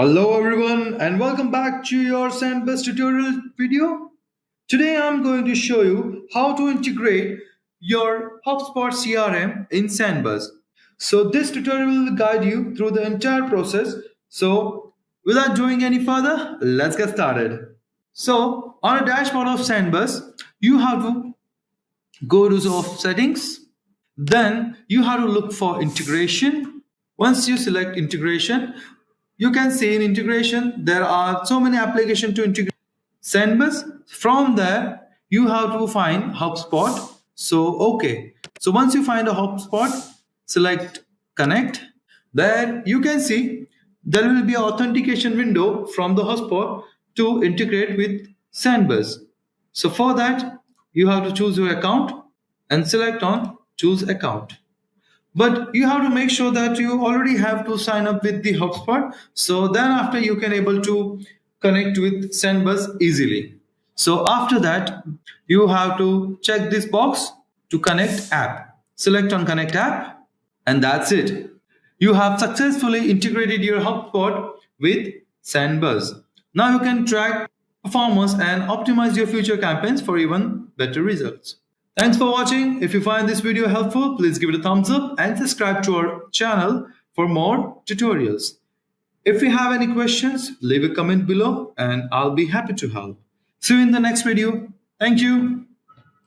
Hello everyone and welcome back to your Sandbus tutorial video. Today I'm going to show you how to integrate your HubSpot CRM in Sandbus. So this tutorial will guide you through the entire process. So without doing any further, let's get started. So on a dashboard of Sandbus, you have to go to the settings. Then you have to look for integration. Once you select integration, you can see in integration there are so many applications to integrate Sendbus. From there, you have to find HubSpot. So once you find a HubSpot, select Connect. There you can see there will be an authentication window from the HubSpot to integrate with Sendbus. So for that, you have to choose your account and select on choose account. But you have to make sure that you already have to sign up with the HubSpot. So then after you can able to connect with Sendbus easily. So after that, you have to check this box to connect app. Select on connect app and that's it. You have successfully integrated your HubSpot with Sendbus. Now you can track performance and optimize your future campaigns for even better results. Thanks for watching. If you find this video helpful, please give it a thumbs up and subscribe to our channel for more tutorials. If you have any questions, leave a comment below and I'll be happy to help. See you in the next video. Thank you.